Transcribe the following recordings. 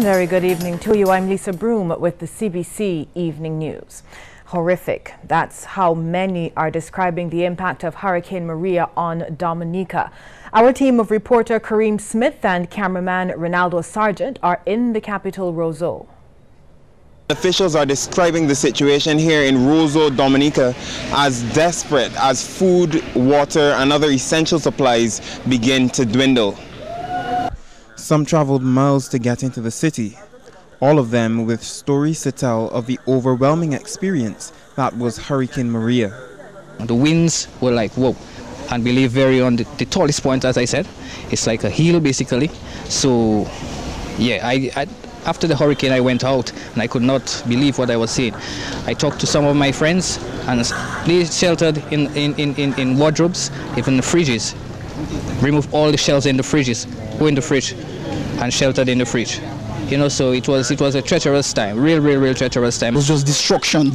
Very good evening to you. I'm Lisa Broom with the CBC Evening News. Horrific. That's how many are describing the impact of Hurricane Maria on Dominica. Our team of reporter Kareem Smith and cameraman Ronaldo Sargent are in the capital, Roseau. Officials are describing the situation here in Roseau, Dominica as desperate as food, water and other essential supplies begin to dwindle. Some traveled miles to get into the city, all of them with stories to tell of the overwhelming experience that was Hurricane Maria. The winds were like, whoa, and we live very on the tallest point, as I said. It's like a hill, basically. So, yeah, after the hurricane, I went out, and I could not believe what I was seeing. I talked to some of my friends, and they sheltered in wardrobes, even the fridges. Remove all the shelves in the fridges, go in the fridge, and sheltered in the fridge. You know, so it was a treacherous time, real treacherous time. It was just destruction.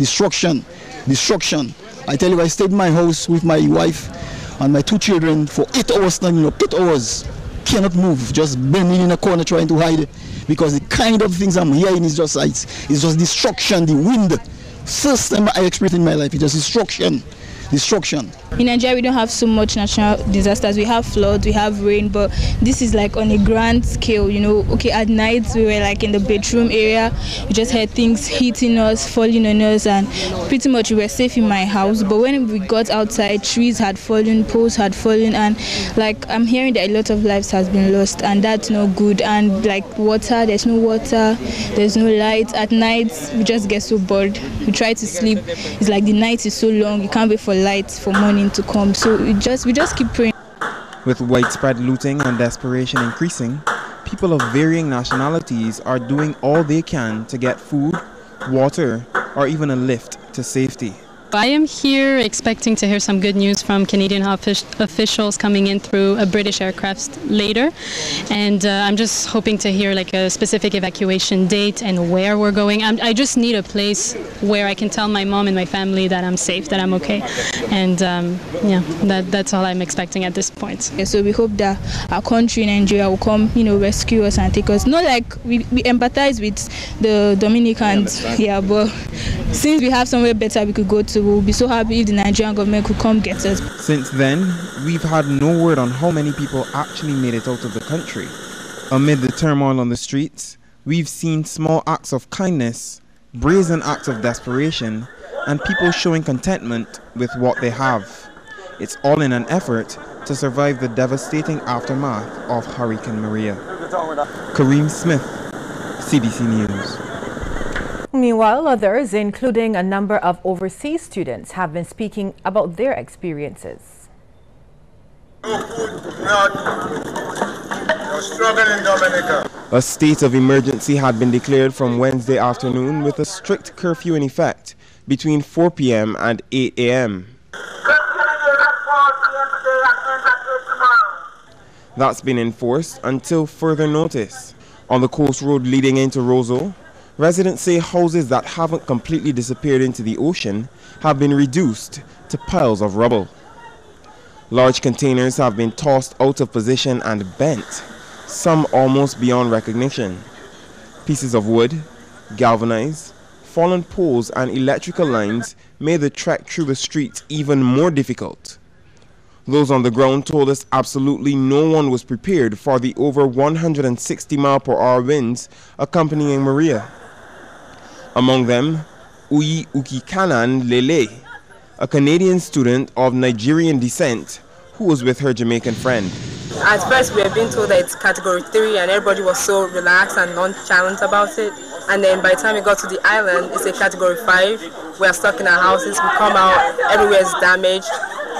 I tell you, I stayed in my house with my wife and my 2 children for 8 hours, 8 hours. Cannot move, just bending in a corner trying to hide, because the kind of things I'm hearing is just it's just destruction. The wind, first time I experienced in my life, it's just destruction. In Nigeria, we don't have so much natural disasters. We have floods, we have rain, but this is like on a grand scale, you know. Okay, at night we were like in the bedroom area, we just had things hitting us, falling on us, and pretty much we were safe in my house. But when we got outside, trees had fallen, poles had fallen, and like I'm hearing that a lot of lives has been lost, and that's no good. And like water, there's no water, there's no light. At night, we just get so bored. We try to sleep. It's like the night is so long, you can't wait for light for morning to come, so we just keep praying. With widespread looting and desperation increasing, people of varying nationalities are doing all they can to get food, water, or even a lift to safety. I am here expecting to hear some good news from Canadian officials coming in through a British aircraft later, and I'm just hoping to hear like a specific evacuation date and where we're going. I just need a place where I can tell my mom and my family that I'm safe, that I'm okay, and yeah, that's all I'm expecting at this point. Yeah, so we hope that our country, Nigeria, will come, you know, rescue us and take us. Not like we empathize with the Dominicans, yeah, but since we have somewhere better we could go to, we'll be so happy if the Nigerian government could come get us. Since then, we've had no word on how many people actually made it out of the country. Amid the turmoil on the streets, we've seen small acts of kindness, brazen acts of desperation, and people showing contentment with what they have. It's all in an effort to survive the devastating aftermath of Hurricane Maria. Kareem Smith, CBC News. Meanwhile, others, including a number of overseas students, have been speaking about their experiences. A state of emergency had been declared from Wednesday afternoon with a strict curfew in effect between 4 p.m. and 8 a.m. That's been enforced until further notice. On the coast road leading into Roseau, residents say houses that haven't completely disappeared into the ocean have been reduced to piles of rubble. Large containers have been tossed out of position and bent, some almost beyond recognition. Pieces of wood, galvanized, fallen poles and electrical lines made the trek through the streets even more difficult. Those on the ground told us absolutely no one was prepared for the over 160 mph winds accompanying Maria. Among them, Uyi Ukikanan Lele, a Canadian student of Nigerian descent who was with her Jamaican friend. At first we were being told that it's category 3 and everybody was so relaxed and nonchalant about it. And then by the time we got to the island, it's a category 5. We are stuck in our houses, we come out, everywhere is damaged.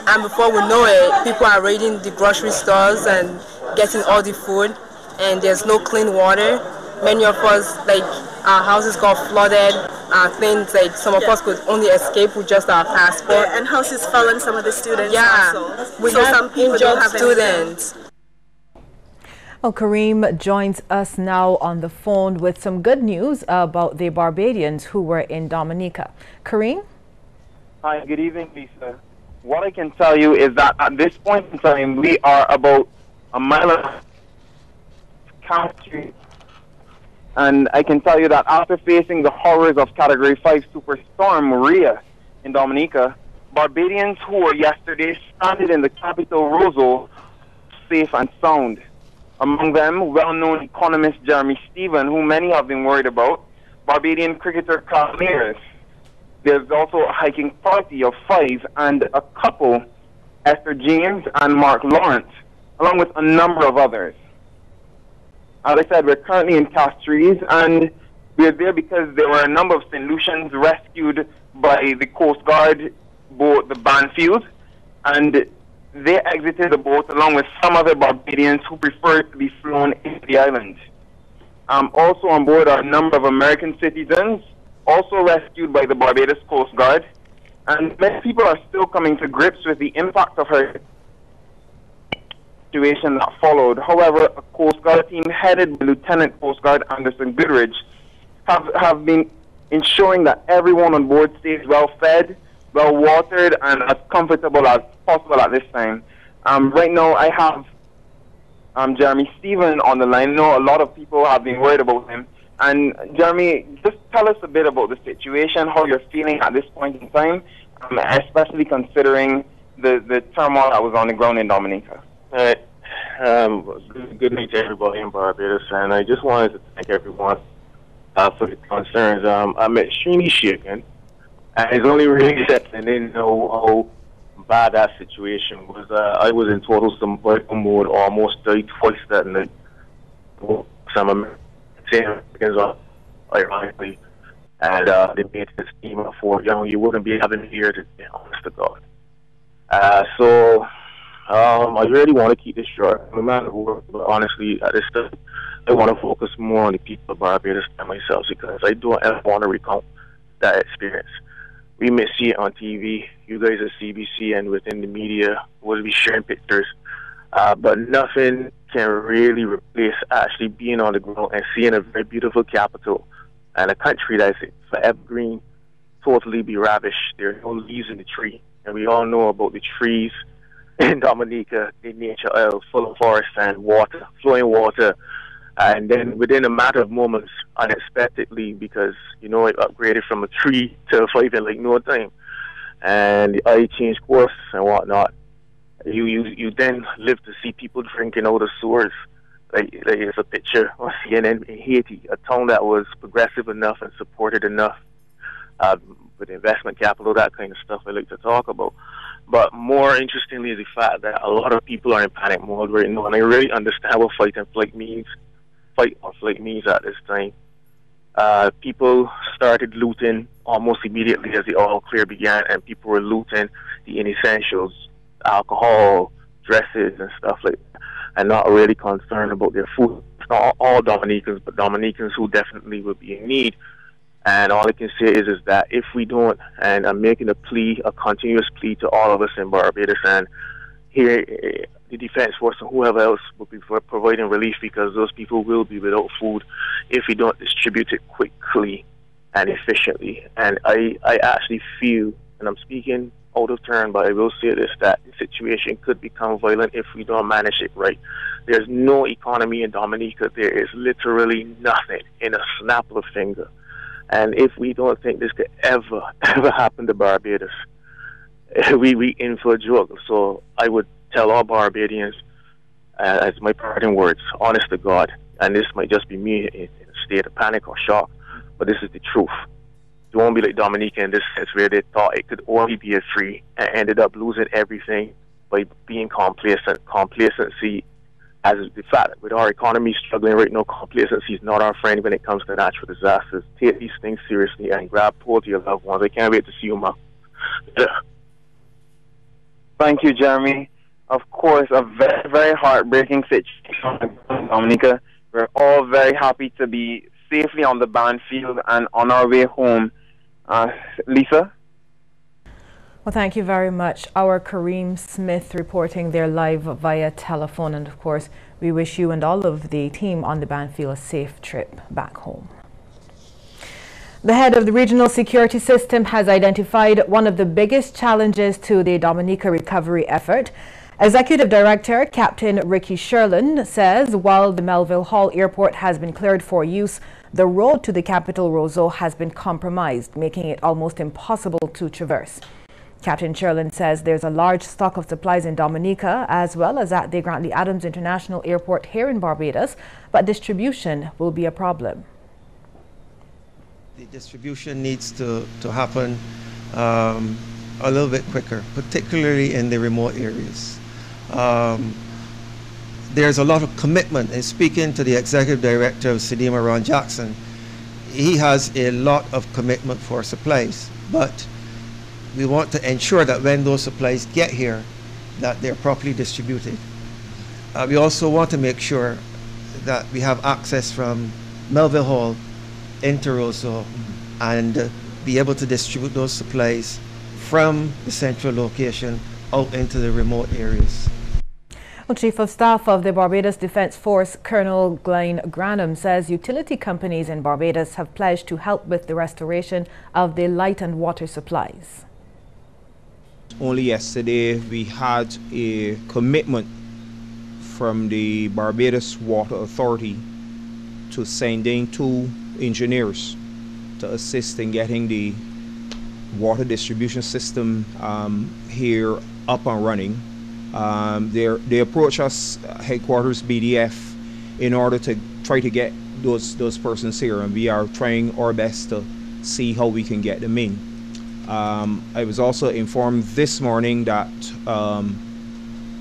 And before we know it, people are raiding the grocery stores and getting all the food, and there's no clean water. Many of us, like, our houses got flooded, things like some of us could only escape with just our passport. Yeah, and houses fell on some of the students. Yeah, also. we have some people don't have students. Well, Kareem joins us now on the phone with some good news about the Barbadians who were in Dominica. Kareem? Hi, good evening, Lisa. What I can tell you is that at this point in time, we are about a mile and a half country, And I can tell you that after facing the horrors of Category 5 Superstorm Maria in Dominica, Barbadians who were yesterday stranded in the capital Roseau safe and sound. Among them, well-known economist Jeremy Stephen, who many have been worried about, Barbadian cricketer Carl Mears. There's also a hiking party of 5 and a couple, Esther James and Mark Lawrence, along with a number of others. As I said, we're currently in Castries, and we're there because there were a number of St. Lucians rescued by the Coast Guard boat, the Banfield, and they exited the boat along with some other Barbadians who preferred to be flown into the island. Also on board are a number of American citizens, also rescued by the Barbados Coast Guard, and many people are still coming to grips with the impact of her situation that followed. However, a Coast Guard team headed by Lieutenant Coast Guard Anderson Goodrich have been ensuring that everyone on board stays well fed, well watered, and as comfortable as possible at this time. Right now I have Jeremy Stephen on the line. I know a lot of people have been worried about him. And Jeremy, just tell us a bit about the situation, how you're feeling at this point in time, especially considering the turmoil that was on the ground in Dominica. All right. Good night to everybody in Barbados, and I just wanted to thank everyone for the concerns. I'm extremely shaken, and it's only really that I didn't know how bad that situation was. I was in total survival mode, almost died twice that night. Some Americans, ironically, and they made this team up for you wouldn't be having me here today, honest to God. I really want to keep this short, no matter what, but honestly, at this time, I want to focus more on the people of Barbados than myself, because I don't ever want to recount that experience. We may see it on TV, you guys at CBC and within the media will be sharing pictures, but nothing can really replace actually being on the ground and seeing a very beautiful capital and a country that's forever green totally be ravished. There are no leaves in the tree, and we all know about the trees in Dominica, the nature full of forest and water, flowing water, and then within a matter of moments, unexpectedly, because it upgraded from a tree to a 5 in like no time, and the eye changed course and whatnot. You then live to see people drinking out of sewers. Like it's a picture on CNN in Haiti, a town that was progressive enough and supported enough with investment capital, that kind of stuff I like to talk about. But more interestingly is the fact that a lot of people are in panic mode right now, and I really understand what fight or flight means at this time. People started looting almost immediately as the all clear began, and people were looting the essentials, alcohol, dresses, and stuff like that, and not really concerned about their food. It's not all Dominicans, but Dominicans who definitely would be in need. And all I can say is that if we don't, and I'm making a plea, a continuous plea to all of us in Barbados, and here the Defense Force and whoever else will be providing relief, because those people will be without food if we don't distribute it quickly and efficiently. And I actually feel, and I'm speaking out of turn, but I will say this, that the situation could become violent if we don't manage it right. There's no economy in Dominica. There is literally nothing in a snap of a finger. And if we don't think this could ever happen to Barbados, we in for a joke. So I would tell all Barbadians, as my parting words, honest to God, and this might just be me in a state of panic or shock, but this is the truth. It won't be like Dominica in this sense, where they thought it could only be a free and ended up losing everything by being complacent. Complacency, as the fact that with our economy struggling right now, complacency is not our friend when it comes to natural disasters. Take these things seriously and grab hold of your loved ones. I can't wait to see you, Ma. Thank you, Jeremy. Of course, a very, very heartbreaking situation in Dominica. We're all very happy to be safely on the Banfield and on our way home. Lisa? Well, thank you very much. Our Kareem Smith reporting there live via telephone. And of course, we wish you and all of the team on the Banfield a safe trip back home. The head of the regional security system has identified one of the biggest challenges to the Dominica recovery effort. Executive Director Captain Ricky Sherlin says while the Melville Hall Airport has been cleared for use, the road to the capital Roseau has been compromised, making it almost impossible to traverse. Captain Sherlin says there's a large stock of supplies in Dominica as well as at the Grantley Adams International Airport here in Barbados, but distribution will be a problem. The distribution needs to happen a little bit quicker, particularly in the remote areas. There's a lot of commitment, and speaking to the Executive Director of Sedema, Ron Jackson, he has a lot of commitment for supplies, but we want to ensure that when those supplies get here, that they're properly distributed. We also want to make sure that we have access from Melville Hall into Roseau and be able to distribute those supplies from the central location out into the remote areas. Well, Chief of Staff of the Barbados Defence Force, Colonel Glenn Granham, says utility companies in Barbados have pledged to help with the restoration of the light and water supplies. Only yesterday we had a commitment from the Barbados Water Authority to sending 2 engineers to assist in getting the water distribution system here up and running. They approach us, headquarters BDF, in order to try to get those persons here, and we are trying our best to see how we can get them in. I was also informed this morning that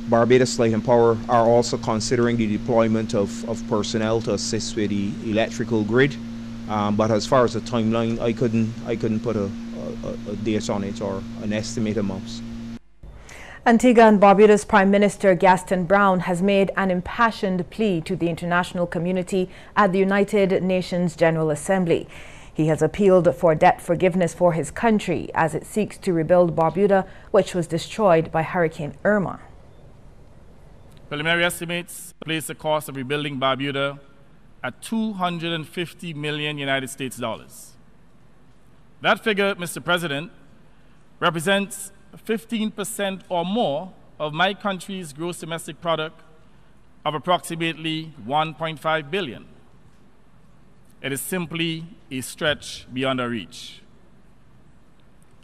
Barbados Light and Power are also considering the deployment of personnel to assist with the electrical grid. But as far as the timeline, I couldn't put a date on it or an estimate amount. Antigua and Barbuda's Prime Minister Gaston Brown has made an impassioned plea to the international community at the United Nations General Assembly. He has appealed for debt forgiveness for his country as it seeks to rebuild Barbuda, which was destroyed by Hurricane Irma. Preliminary estimates place the cost of rebuilding Barbuda at $250 million United States dollars. That figure, Mr. President, represents 15% or more of my country's gross domestic product of approximately $1.5 billion. It is simply a stretch beyond our reach.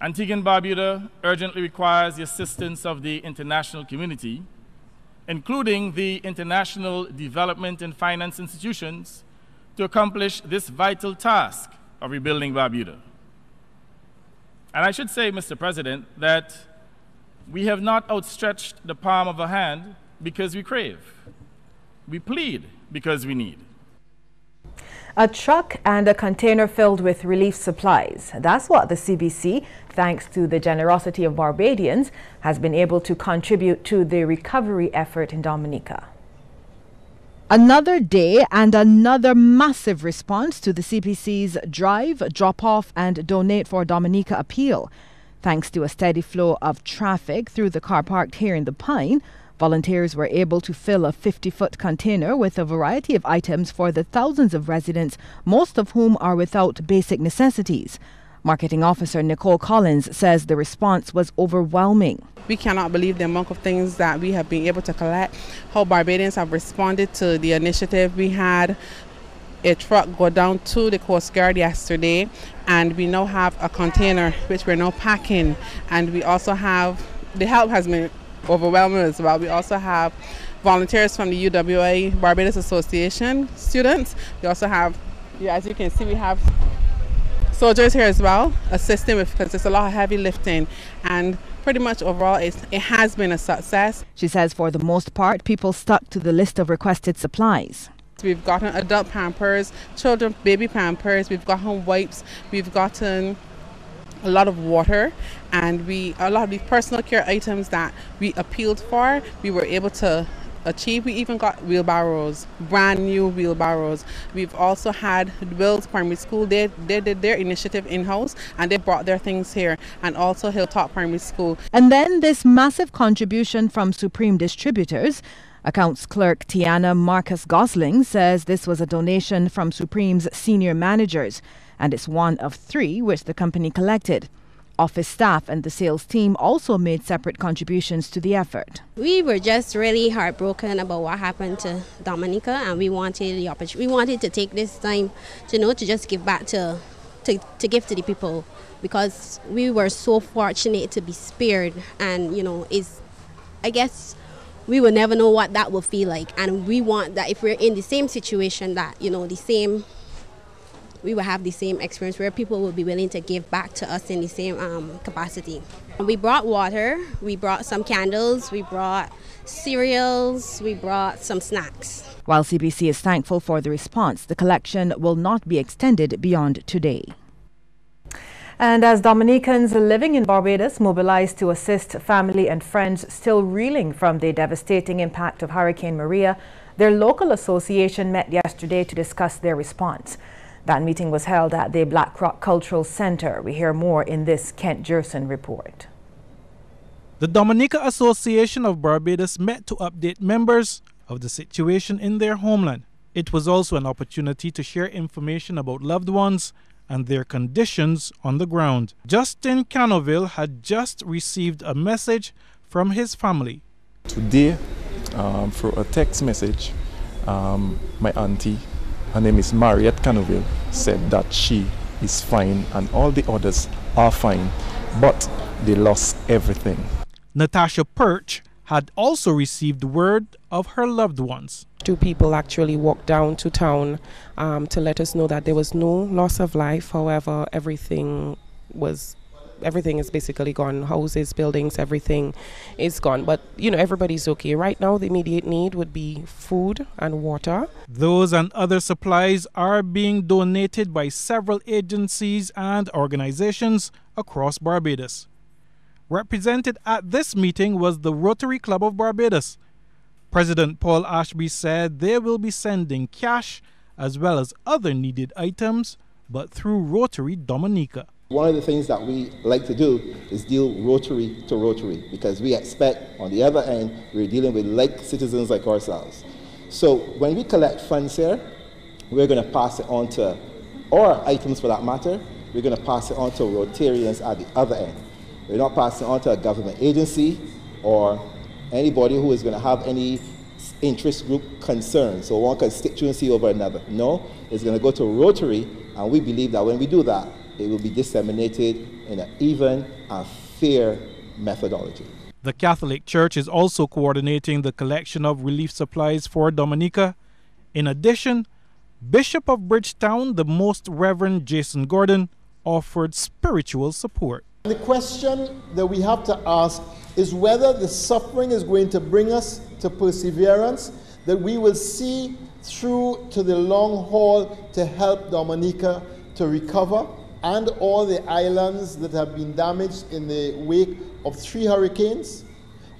Antigua and Barbuda urgently requires the assistance of the international community, including the international development and finance institutions, to accomplish this vital task of rebuilding Barbuda. And I should say, Mr. President, that we have not outstretched the palm of a hand because we crave. We plead because we need. A truck and a container filled with relief supplies. That's what the CBC, thanks to the generosity of Barbadians, has been able to contribute to the recovery effort in Dominica. Another day and another massive response to the CBC's Drive, Drop Off and Donate for Dominica appeal. Thanks to a steady flow of traffic through the car parked here in the Pine, volunteers were able to fill a 50-foot container with a variety of items for the thousands of residents, most of whom are without basic necessities. Marketing Officer Nicole Collins says the response was overwhelming. We cannot believe the amount of things that we have been able to collect, how Barbadians have responded to the initiative. We had a truck go down to the Coast Guard yesterday, and we now have a container which we're now packing, and we also have, the help has been overwhelming as well. We also have volunteers from the UWA Barbados Association students. We also have, as you can see, we have soldiers here as well assisting with, because there's a lot of heavy lifting, and pretty much overall it has been a success. She says for the most part people stuck to the list of requested supplies. We've gotten adult Pampers, children baby Pampers, we've gotten wipes, we've gotten a lot of water, and a lot of these personal care items that we appealed for, we were able to achieve. We even got wheelbarrows, brand new wheelbarrows. We've also had Wills Primary School. They did their initiative in-house and they brought their things here, and also Hilltop Primary School. And then this massive contribution from Supreme Distributors. Accounts clerk Tiana Marcus Gosling says this was a donation from Supreme's senior managers, and it's one of 3 which the company collected. Office staff and the sales team also made separate contributions to the effort. We were just really heartbroken about what happened to Dominica, and we wanted the opportunity. We wanted to take this time to just give back to give to the people, because we were so fortunate to be spared, and I guess we will never know what that will feel like, and we want that if we're in the same situation, that we will have the same experience where people will be willing to give back to us in the same capacity. We brought water, we brought some candles, we brought cereals, we brought some snacks. While CBC is thankful for the response, the collection will not be extended beyond today. And as Dominicans living in Barbados mobilize to assist family and friends still reeling from the devastating impact of Hurricane Maria, their local association met yesterday to discuss their response. That meeting was held at the Black Rock Cultural Center. We hear more in this Kent Jerson report. The Dominica Association of Barbados met to update members of the situation in their homeland. It was also an opportunity to share information about loved ones and their conditions on the ground. Justin Canoville had just received a message from his family. Today, through a text message, my auntie, her name is Mariette Canoville, said that she is fine and all the others are fine, but they lost everything. Natasha Perch had also received word of her loved ones. 2 people actually walked down to town to let us know that there was no loss of life. However, everything is basically gone. Houses, buildings, everything is gone. But, everybody's okay. Right now, the immediate need would be food and water. Those and other supplies are being donated by several agencies and organizations across Barbados. Represented at this meeting was the Rotary Club of Barbados. President Paul Ashby said they will be sending cash as well as other needed items, but through Rotary Dominica. One of the things that we like to do is deal Rotary to Rotary, because we expect on the other end we're dealing with like citizens like ourselves. So when we collect funds here, we're going to pass it on to, or items for that matter, we're going to pass it on to Rotarians at the other end. We're not passing it on to a government agency or anybody who is going to have any interest group concerns or one constituency over another. No, it's going to go to Rotary, and we believe that when we do that, it will be disseminated in an even and fair methodology. The Catholic Church is also coordinating the collection of relief supplies for Dominica. In addition, Bishop of Bridgetown, the Most Reverend Jason Gordon, offered spiritual support. The question that we have to ask is whether the suffering is going to bring us to perseverance, that we will see through to the long haul to help Dominica to recover, and all the islands that have been damaged in the wake of 3 hurricanes,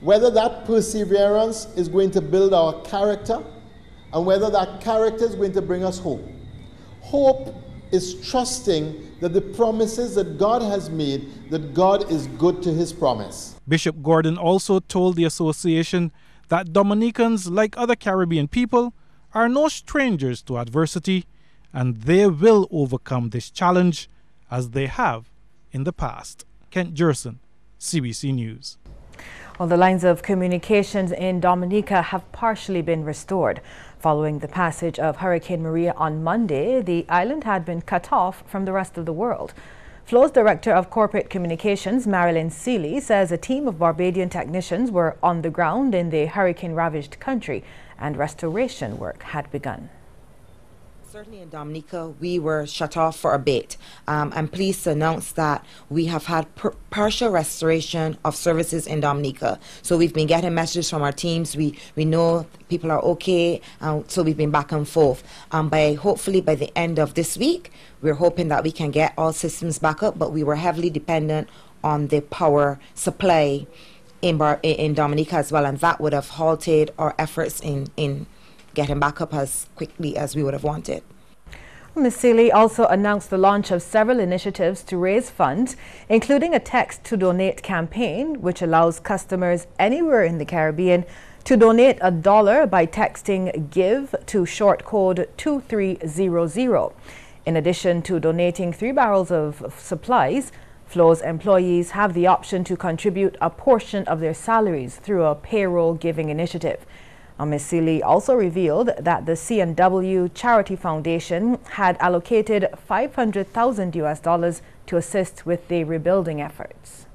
whether that perseverance is going to build our character, and whether that character is going to bring us hope. Hope is trusting that the promises that God has made, that God is good to his promise. Bishop Gordon also told the association that Dominicans, like other Caribbean people, are no strangers to adversity, and they will overcome this challenge as they have in the past. Kent Jerson, CBC News. Well, the lines of communications in Dominica have partially been restored. Following the passage of Hurricane Maria on Monday, the island had been cut off from the rest of the world. FLO's Director of Corporate Communications, Marilyn Seeley, says a team of Barbadian technicians were on the ground in the hurricane-ravaged country and restoration work had begun. Certainly in Dominica, we were shut off for a bit. I'm pleased to announce that we have had partial restoration of services in Dominica. So we've been getting messages from our teams. We know people are okay, so we've been back and forth. Hopefully by the end of this week, we're hoping that we can get all systems back up, but we were heavily dependent on the power supply in Dominica as well, and that would have halted our efforts in getting back up as quickly as we would have wanted. Ms. Seeley also announced the launch of several initiatives to raise funds, including a text to donate campaign, which allows customers anywhere in the Caribbean to donate $1 by texting GIVE to short code 2300. In addition to donating 3 barrels of supplies, Flow's employees have the option to contribute a portion of their salaries through a payroll giving initiative. Ms. Seeley also revealed that the C&W Charity Foundation had allocated $500,000 to assist with the rebuilding efforts.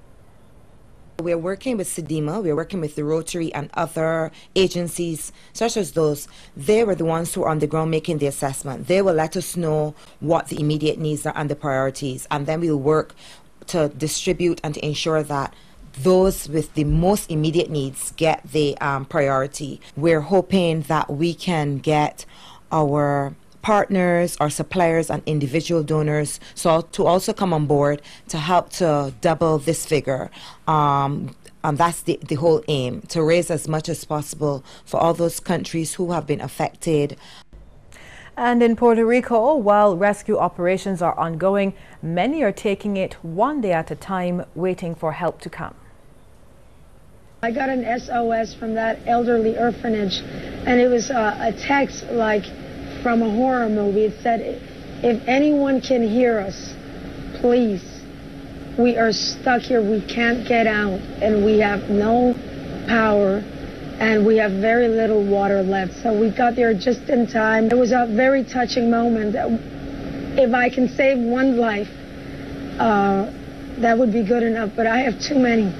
We're working with Sedema, we're working with the Rotary and other agencies such as those. They were the ones who are on the ground making the assessment. They will let us know what the immediate needs are and the priorities, and then we'll work to distribute and to ensure that those with the most immediate needs get the priority. We're hoping that we can get our partners, our suppliers and individual donors to also come on board to help to double this figure. And that's the whole aim, to raise as much as possible for all those countries who have been affected. And in Puerto Rico, while rescue operations are ongoing, many are taking it one day at a time, waiting for help to come. I got an SOS from that elderly orphanage, and it was a text like from a horror movie. It said, if anyone can hear us, please. We are stuck here. We can't get out, and we have no power, and we have very little water left. So we got there just in time. It was a very touching moment. If I can save one life, that would be good enough, but I have too many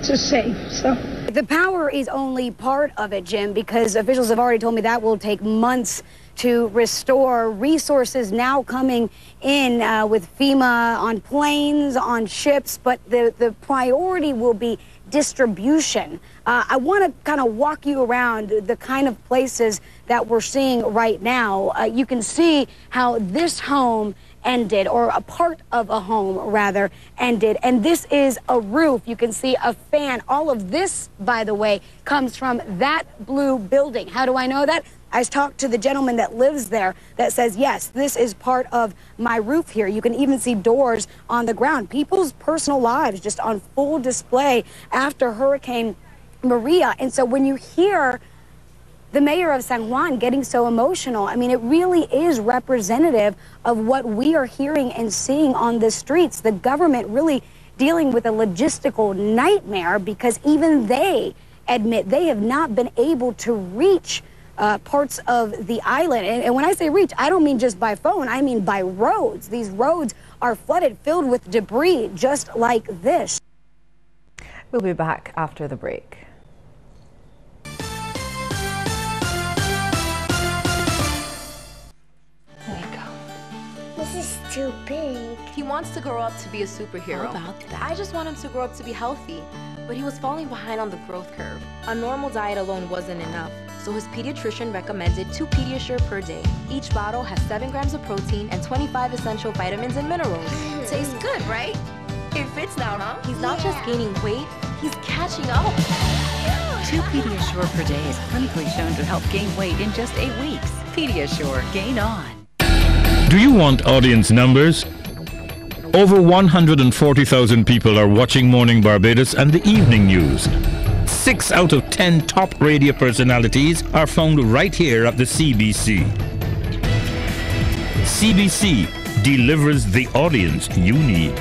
to save. So the power is only part of it, Jim, because officials have already told me that will take months to restore. Resources now coming in with FEMA on planes, on ships, but the priority will be distribution. I want to kind of walk you around the kind of places that we're seeing right now. You can see how this home ended, or a part of a home rather ended, and this is a roof. You can see a fan. All of this, by the way, comes from that blue building. How do I know that? I talked to the gentleman that lives there that says, yes, this is part of my roof here. You can even see doors on the ground. People's personal lives just on full display after Hurricane Maria. And so when you hear the mayor of San Juan getting so emotional, I mean, it really is representative of what we are hearing and seeing on the streets. The government really dealing with a logistical nightmare, because even they admit they have not been able to reach parts of the island. And when I say reach, I don't mean just by phone, I mean by roads. These roads are flooded, filled with debris, just like this. We'll be back after the break. This is too big. He wants to grow up to be a superhero. How about that? I just want him to grow up to be healthy, but he was falling behind on the growth curve. A normal diet alone wasn't enough, so his pediatrician recommended 2 Pediasure per day. Each bottle has 7 grams of protein and 25 essential vitamins and minerals. Tastes good, right? It fits now, huh? He's not just gaining weight, he's catching up. 2 Pediasure per day is clinically shown to help gain weight in just 8 weeks. Pediasure, gain on. Do you want audience numbers? Over 140,000 people are watching Morning Barbados and the evening news. 6 out of 10 top radio personalities are found right here at the CBC. CBC delivers the audience you need.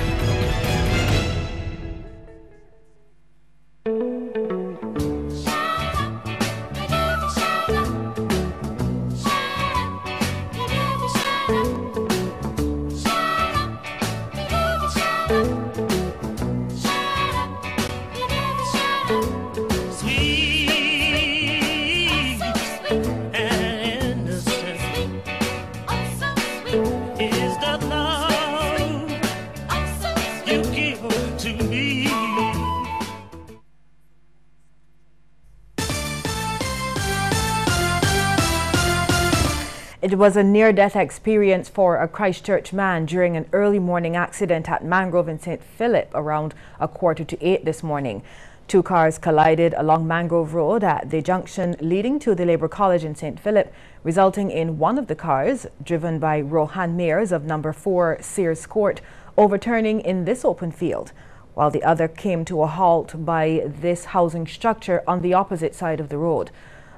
It was a near-death experience for a Christchurch man during an early morning accident at Mangrove in St. Philip around 7:45 this morning. 2 cars collided along Mangrove Road at the junction leading to the Labour College in St. Philip, resulting in one of the cars, driven by Rohan Mears of number 4 Sears Court, overturning in this open field, while the other came to a halt by this housing structure on the opposite side of the road.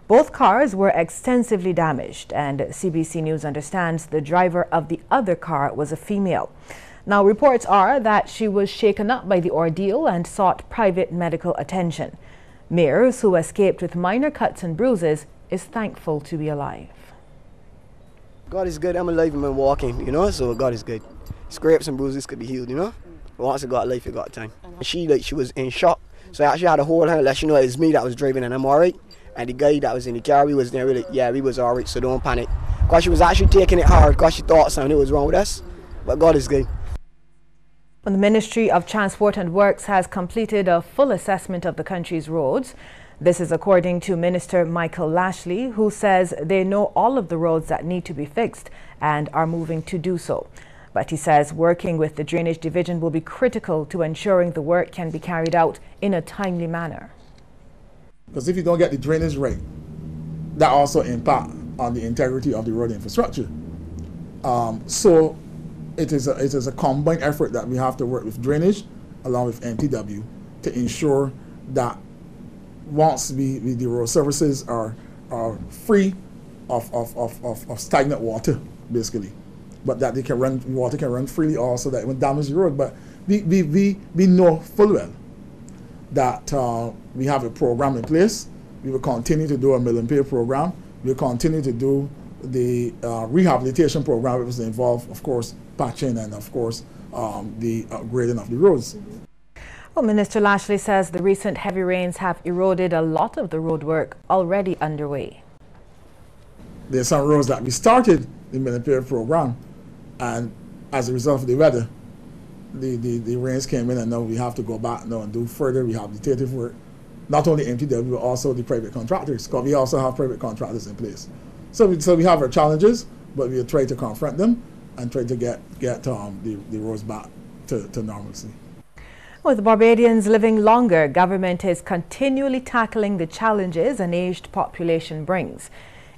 Both cars were extensively damaged, and CBC News understands the driver of the other car was a female. Now, reports are that she was shaken up by the ordeal and sought private medical attention. Mears, who escaped with minor cuts and bruises, is thankful to be alive. God is good. I'm alive and I'm walking, you know, so God is good. Scrapes and bruises could be healed, you know. But once I got life, I got time. She was in shock, so I actually had to hold her, let you know it was me that was driving and I'm alright. And the guy that was in the car, we was there with it. Yeah, we was alright, so don't panic. Because she was actually taking it hard because she thought something was wrong with us. But God is good. The Ministry of Transport and Works has completed a full assessment of the country's roads. This is according to Minister Michael Lashley, who says they know all of the roads that need to be fixed and are moving to do so. But he says working with the Drainage Division will be critical to ensuring the work can be carried out in a timely manner. Because if you don't get the drainage right, that also impacts on the integrity of the road infrastructure. So it is a combined effort that we have to work with drainage along with MTW to ensure that once the road services are free of stagnant water, basically, but that water can run freely also, that it won't damage the road. But we know full well that we have a program in place. We will continue to do a mill and pay program. We will continue to do the rehabilitation program, which will involve, of course, patching and, of course, the upgrading of the roads. Well, Minister Lashley says the recent heavy rains have eroded a lot of the road work already underway. There are some roads that we started the mill and pay program, and as a result of the weather, the rains came in, and now we have to go back now and do further rehabilitative work. Not only MTW, but also the private contractors, because we also have private contractors in place. So we have our challenges, but we'll try to confront them and try to get the roads back to normalcy. With Barbadians living longer, government is continually tackling the challenges an aged population brings.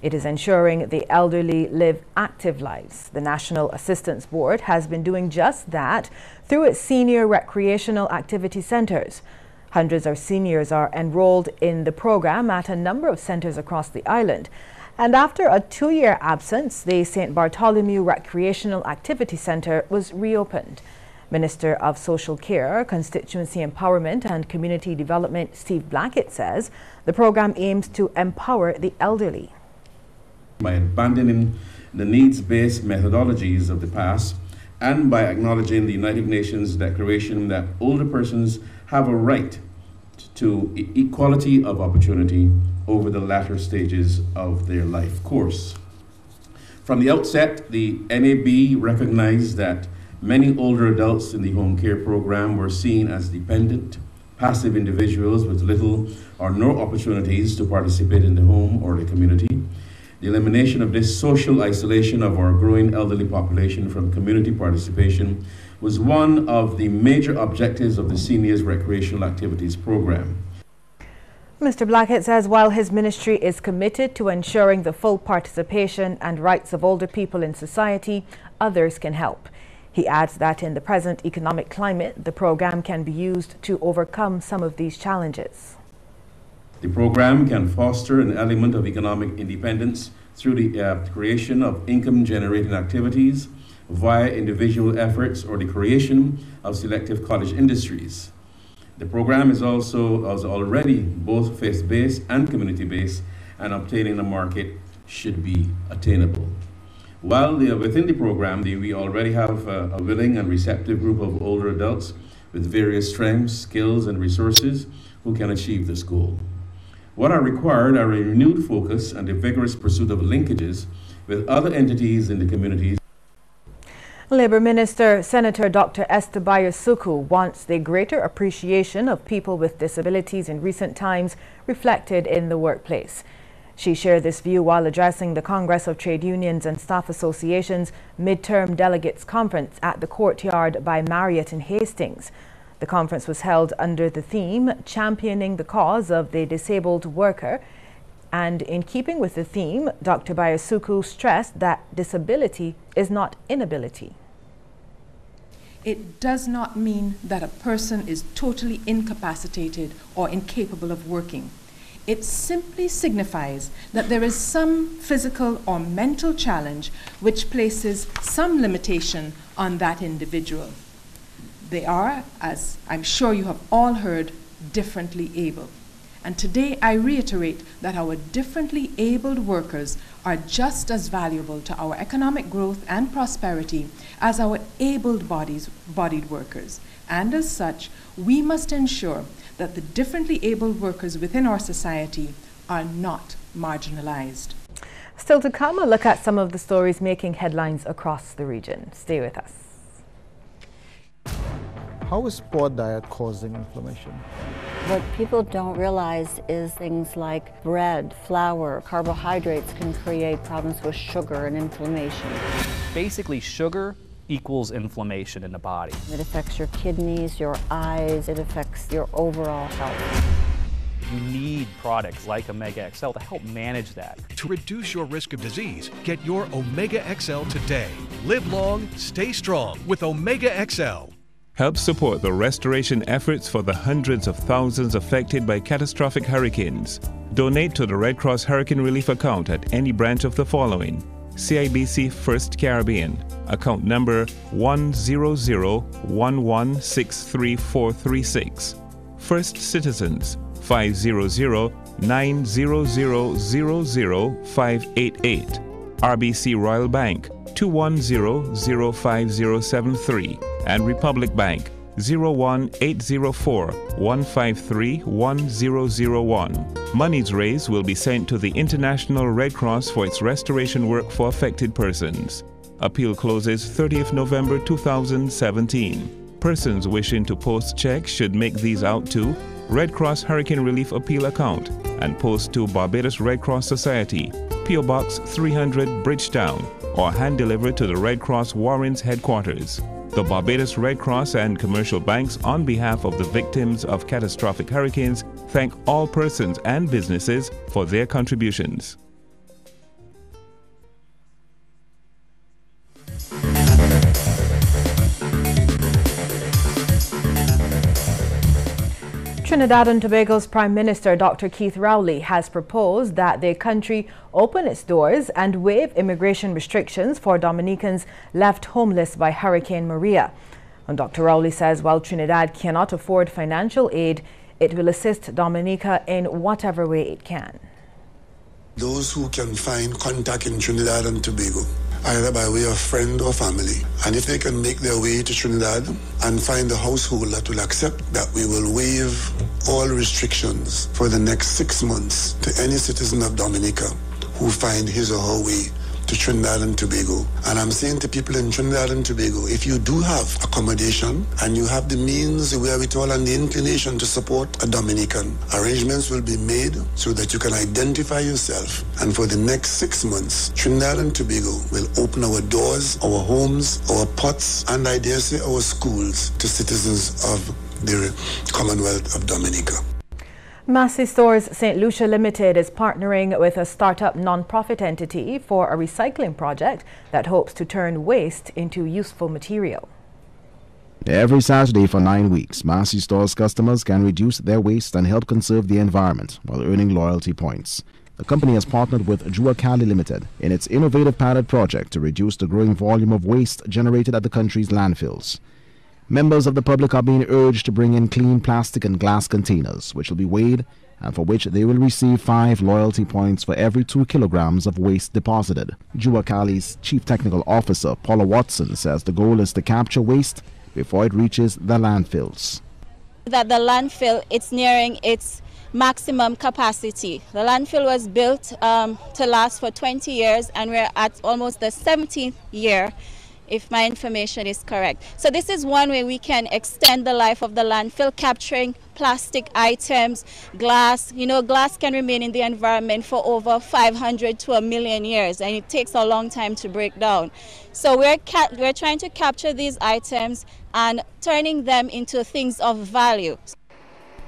It is ensuring the elderly live active lives. The National Assistance Board has been doing just that through its senior recreational activity centers. Hundreds of seniors are enrolled in the program at a number of centers across the island. And after a 2-year absence, the St. Bartholomew Recreational Activity Center was reopened. Minister of Social Care, Constituency Empowerment and Community Development Steve Blackett says the program aims to empower the elderly. By abandoning the needs-based methodologies of the past and by acknowledging the United Nations Declaration that older persons have a right to equality of opportunity over the latter stages of their life course. From the outset, the NAB recognized that many older adults in the home care program were seen as dependent, passive individuals with little or no opportunities to participate in the home or the community. The elimination of this social isolation of our growing elderly population from community participation was one of the major objectives of the Seniors Recreational Activities Program. Mr. Blackett says while his ministry is committed to ensuring the full participation and rights of older people in society, others can help. He adds that in the present economic climate, the program can be used to overcome some of these challenges. The program can foster an element of economic independence through the creation of income-generating activities via individual efforts or the creation of selective cottage industries. The program is already both faith-based and community-based, and obtaining a market should be attainable. While within the program, we already have a willing and receptive group of older adults with various strengths, skills, and resources who can achieve this goal. What are required are a renewed focus and a vigorous pursuit of linkages with other entities in the communities. Labour Minister Senator Dr. Esther Bayasuku wants the greater appreciation of people with disabilities in recent times reflected in the workplace. She shared this view while addressing the Congress of Trade Unions and Staff Associations Midterm Delegates Conference at the Courtyard by Marriott in Hastings. The conference was held under the theme Championing the Cause of the Disabled Worker. And in keeping with the theme, Dr. Bayasuku stressed that disability is not inability. It does not mean that a person is totally incapacitated or incapable of working. It simply signifies that there is some physical or mental challenge which places some limitation on that individual. They are, as I'm sure you have all heard, differently able. And today I reiterate that our differently abled workers are just as valuable to our economic growth and prosperity as our able-bodied workers. And as such, we must ensure that the differently abled workers within our society are not marginalized. Still to come, a look at some of the stories making headlines across the region. Stay with us. How is poor diet causing inflammation? What people don't realize is things like bread, flour, carbohydrates can create problems with sugar and inflammation. Basically, sugar equals inflammation in the body. It affects your kidneys, your eyes, it affects your overall health. You need products like Omega XL to help manage that. To reduce your risk of disease, get your Omega XL today. Live long, stay strong with Omega XL. Help support the restoration efforts for the hundreds of thousands affected by catastrophic hurricanes. Donate to the Red Cross Hurricane Relief account at any branch of the following: CIBC First Caribbean, account number 100-1163436. First Citizens, 500-900-00588. RBC Royal Bank, 210-05073. And Republic Bank, 01804-153-1001. Monies raised will be sent to the International Red Cross for its restoration work for affected persons. Appeal closes 30th November 2017. Persons wishing to post checks should make these out to Red Cross Hurricane Relief Appeal account and post to Barbados Red Cross Society, P.O. Box 300 Bridgetown, or hand deliver to the Red Cross Warrens headquarters. The Barbados Red Cross and commercial banks, on behalf of the victims of catastrophic hurricanes, thank all persons and businesses for their contributions. Trinidad and Tobago's Prime Minister Dr. Keith Rowley has proposed that the country open its doors and waive immigration restrictions for Dominicans left homeless by Hurricane Maria. And Dr. Rowley says while Trinidad cannot afford financial aid, it will assist Dominica in whatever way it can. Those who can find contact in Trinidad and Tobago, either by way of friend or family, and if they can make their way to Trinidad and find a household that will accept that, we will waive all restrictions for the next 6 months to any citizen of Dominica who find his or her way to Trinidad and Tobago. And I'm saying to people in Trinidad and Tobago, if you do have accommodation and you have the means, the wherewithal and the inclination to support a Dominican, arrangements will be made so that you can identify yourself. And for the next 6 months, Trinidad and Tobago will open our doors, our homes, our pots, and I dare say our schools to citizens of the Commonwealth of Dominica. Massey Stores St. Lucia Limited is partnering with a startup non-profit entity for a recycling project that hopes to turn waste into useful material. Every Saturday for 9 weeks, Massey Stores customers can reduce their waste and help conserve the environment while earning loyalty points. The company has partnered with Jua Cali Limited in its innovative pilot project to reduce the growing volume of waste generated at the country's landfills. Members of the public are being urged to bring in clean plastic and glass containers, which will be weighed and for which they will receive 5 loyalty points for every 2 kilograms of waste deposited. Jua Cali's Chief Technical Officer, Paula Watson, says the goal is to capture waste before it reaches the landfills. That the landfill, it's nearing its maximum capacity. The landfill was built to last for 20 years and we're at almost the 17th year, if my information is correct. So this is one way we can extend the life of the landfill, capturing plastic items, glass. You know, glass can remain in the environment for over 500 to 1 million years, and it takes a long time to break down. So we're trying to capture these items and turning them into things of value.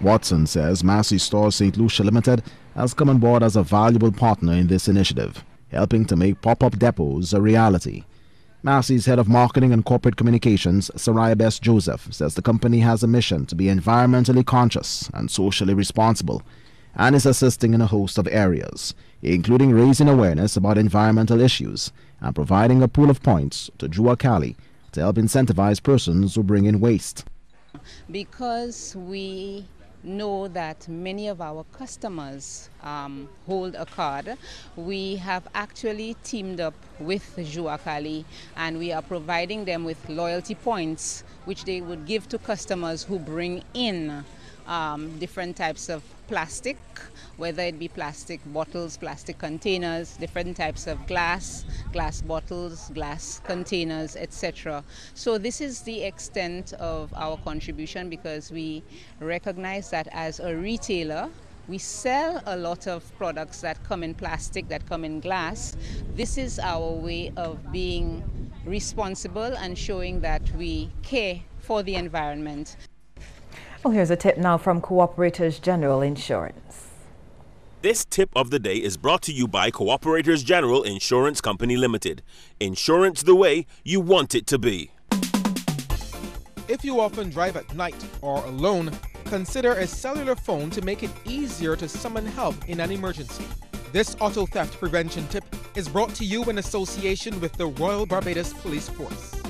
Watson says Massey Stores St. Lucia Limited has come on board as a valuable partner in this initiative, helping to make pop-up depots a reality. Massey's head of marketing and corporate communications, Saraya Best Joseph, says the company has a mission to be environmentally conscious and socially responsible, and is assisting in a host of areas, including raising awareness about environmental issues and providing a pool of points to Jua Cali to help incentivize persons who bring in waste. Because we know that many of our customers hold a card, we have actually teamed up with Jua Cali, and we are providing them with loyalty points which they would give to customers who bring in different types of plastic, whether it be plastic bottles, plastic containers, different types of glass bottles, glass containers, etc. So this is the extent of our contribution, because we recognize that as a retailer, we sell a lot of products that come in plastic, that come in glass. This is our way of being responsible and showing that we care for the environment. Well, here's a tip now from Cooperators General Insurance. This tip of the day is brought to you by Cooperators General Insurance Company Limited. Insurance the way you want it to be. If you often drive at night or alone, consider a cellular phone to make it easier to summon help in an emergency. This auto theft prevention tip is brought to you in association with the Royal Barbados Police Force.